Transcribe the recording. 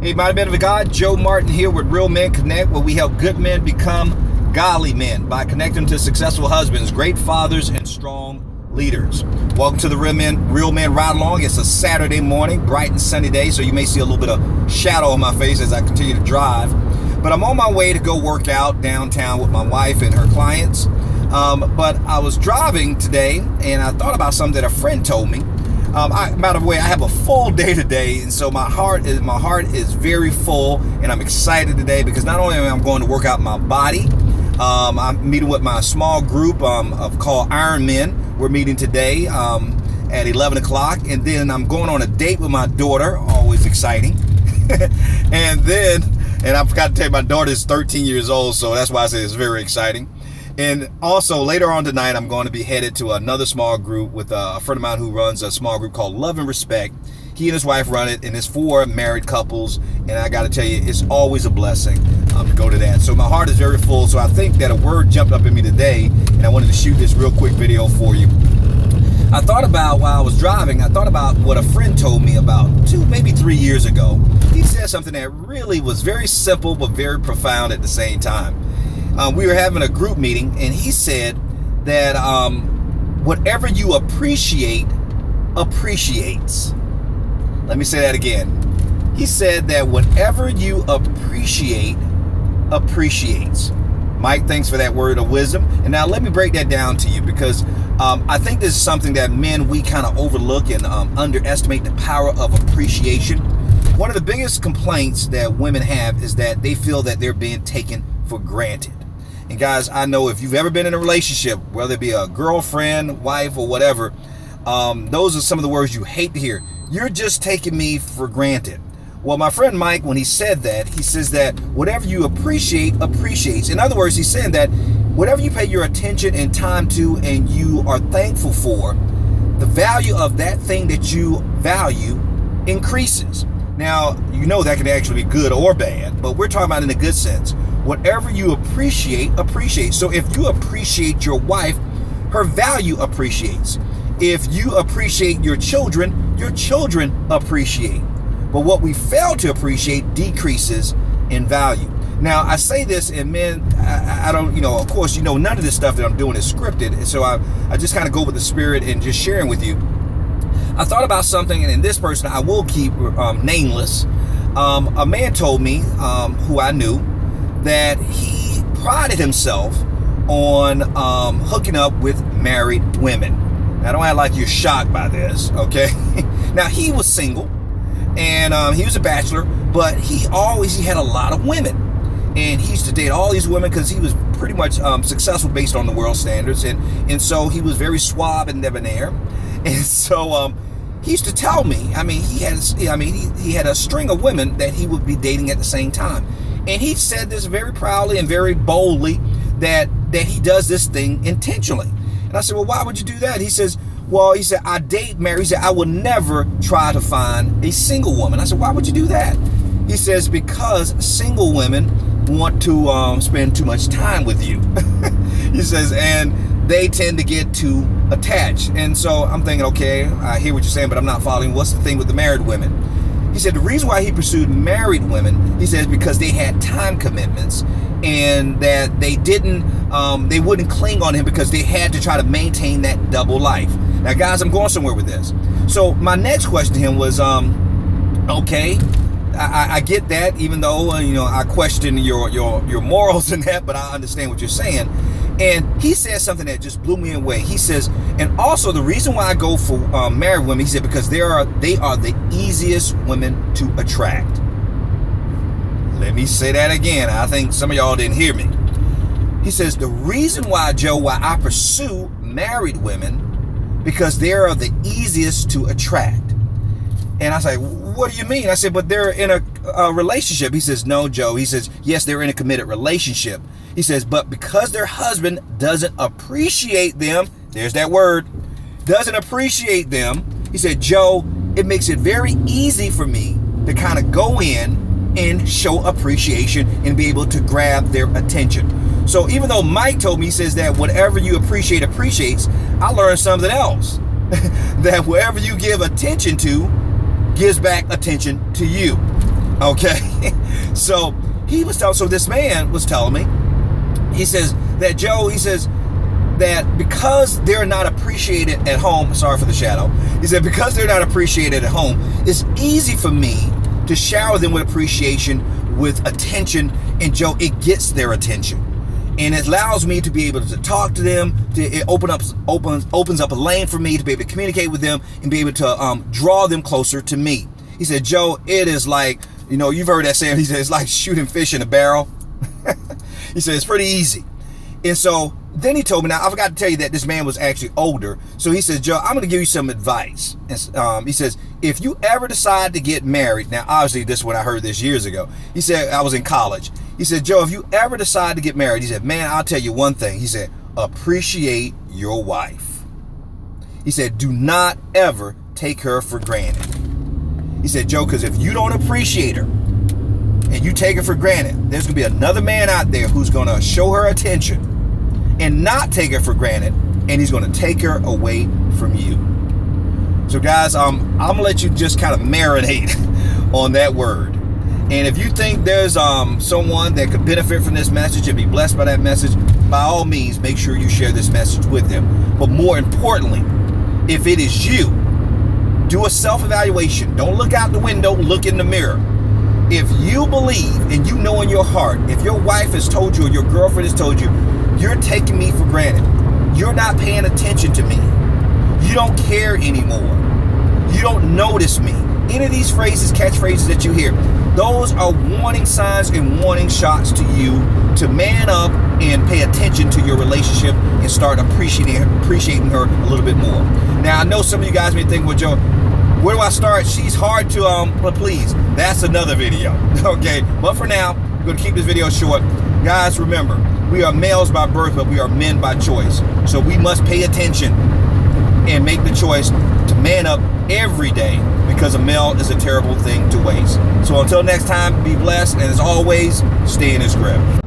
Hey, mighty men of God, Joe Martin here with Real Men Connect, where we help good men become godly men by connecting to successful husbands, great fathers, and strong leaders. Welcome to the Real Men Ride Along. It's a Saturday morning, bright and sunny day, so you may see a little bit of shadow on my face as I continue to drive. But I'm on my way to go work out downtown with my wife and her clients. But I was driving today, and I thought about something that a friend told me. By the way, I have a full day today, and so my heart is very full, and I'm excited today because not only am I going to work out my body, I'm meeting with my small group called Iron Men. We're meeting today at 11 o'clock, and then I'm going on a date with my daughter, always exciting. and I forgot to tell you, my daughter is 13 years old, so that's why I say it's very exciting. And also later on tonight, I'm going to be headed to another small group with a friend of mine who runs a small group called Love and Respect. He and his wife run it, and it's for married couples. And I got to tell you, it's always a blessing to go to that. So my heart is very full. So I think that a word jumped up in me today, and I wanted to shoot this real quick video for you. I thought about, while I was driving, what a friend told me about 2, maybe 3 years ago. He said something that really was very simple but very profound at the same time. We were having a group meeting, and he said that whatever you appreciate appreciates. Let me say that again. He said that whatever you appreciate appreciates. Mike, thanks for that word of wisdom. And now let me break that down to you, because I think this is something that men, we kind of overlook and underestimate the power of appreciation. One of the biggest complaints that women have is that they feel that they're being taken for granted. And guys, I know if you've ever been in a relationship, whether it be a girlfriend, wife, or whatever, those are some of the words you hate to hear. You're just taking me for granted. Well, my friend Mike, when he said that, he says that whatever you appreciate appreciates. In other words, he's saying that whatever you pay your attention and time to and you are thankful for, the value of that thing that you value increases. Now, you know that can actually be good or bad, but we're talking about in a good sense. Whatever you appreciate, appreciate. So if you appreciate your wife, her value appreciates. If you appreciate your children appreciate. But what we fail to appreciate decreases in value. Now, I say this, and men, I don't, of course, none of this stuff that I'm doing is scripted. And so I just kind of go with the spirit and just sharing with you. I thought about something, and in this person, I will keep nameless. A man told me, who I knew, that he prided himself on hooking up with married women. Now, don't act like you're shocked by this, okay? Now, he was single, and he was a bachelor, but he had a lot of women. And he used to date all these women because he was pretty much successful based on the world standards. And so he was very suave and debonair. And so he used to tell me, he had a string of women that he would be dating at the same time. And he said this very proudly and very boldly that he does this thing intentionally. And I said, well, why would you do that? He said, I date married. He said, I would never try to find a single woman. I said, why would you do that? He says, because single women want to spend too much time with you. He says, and they tend to get too attached. And so I'm thinking, okay, I hear what you're saying, but I'm not following. What's the thing with the married women? He said the reason why he pursued married women, he says, because they had time commitments and that they wouldn't cling on him because they had to try to maintain that double life. Now, guys, I'm going somewhere with this. So my next question to him was, okay, I get that, even though, I question your morals in that, but I understand what you're saying. And he said something that just blew me away. He says, and also the reason why I go for married women, he said, because they are the easiest women to attract. Let me say that again. I think some of y'all didn't hear me. He says, the reason why, Joe, why I pursue married women, because they are the easiest to attract. And I was like, what do you mean? I said, but they're in a relationship. He says, no, Joe. He says, yes, they're in a committed relationship. He says, but because their husband doesn't appreciate them, there's that word, doesn't appreciate them, he said, Joe, it makes it very easy for me to kind of go in and show appreciation and be able to grab their attention. So even though Mike told me, he says that whatever you appreciate appreciates, I learned something else. That wherever you give attention to, gives back attention to you. Okay. So this man was telling me, he says that Joe, he says that because they're not appreciated at home, sorry for the shadow, he said because they're not appreciated at home, it's easy for me to shower them with appreciation, with attention, and Joe, it gets their attention. And it allows me to be able to talk to them. It opens up a lane for me to be able to communicate with them and be able to draw them closer to me. He said, Joe, it is like, you've heard that saying. He said, it's like shooting fish in a barrel. He said, it's pretty easy. And so then he told me, now I forgot to tell you that this man was actually older. So he says, Joe, I'm going to give you some advice. And he says, if you ever decide to get married, now obviously this is what I heard this years ago. He said, I was in college. He said, Joe, if you ever decide to get married, he said, man, I'll tell you one thing. He said, appreciate your wife. He said, do not ever take her for granted. He said, Joe, because if you don't appreciate her and you take her for granted, there's going to be another man out there who's going to show her attention and not take her for granted, and he's going to take her away from you. So guys, I'm going to let you just kind of marinate on that word. And if you think there's someone that could benefit from this message and be blessed by that message, by all means, make sure you share this message with them. But more importantly, if it is you, do a self-evaluation. Don't look out the window, look in the mirror. If you believe and you know in your heart, if your wife has told you or your girlfriend has told you, you're taking me for granted, you're not paying attention to me, you don't care anymore, you don't notice me, any of these phrases, catchphrases that you hear, those are warning signs and warning shots to you to man up and pay attention to your relationship and start appreciating her a little bit more. Now, I know some of you guys may think, well, Joe, where do I start? She's hard to but please, that's another video. Okay, but for now, I'm going to keep this video short. Guys, remember, we are males by birth, but we are men by choice. So we must pay attention and make the choice to man up every day, because a male is a terrible thing to waste. So until next time, be blessed, and as always, stay in his grip.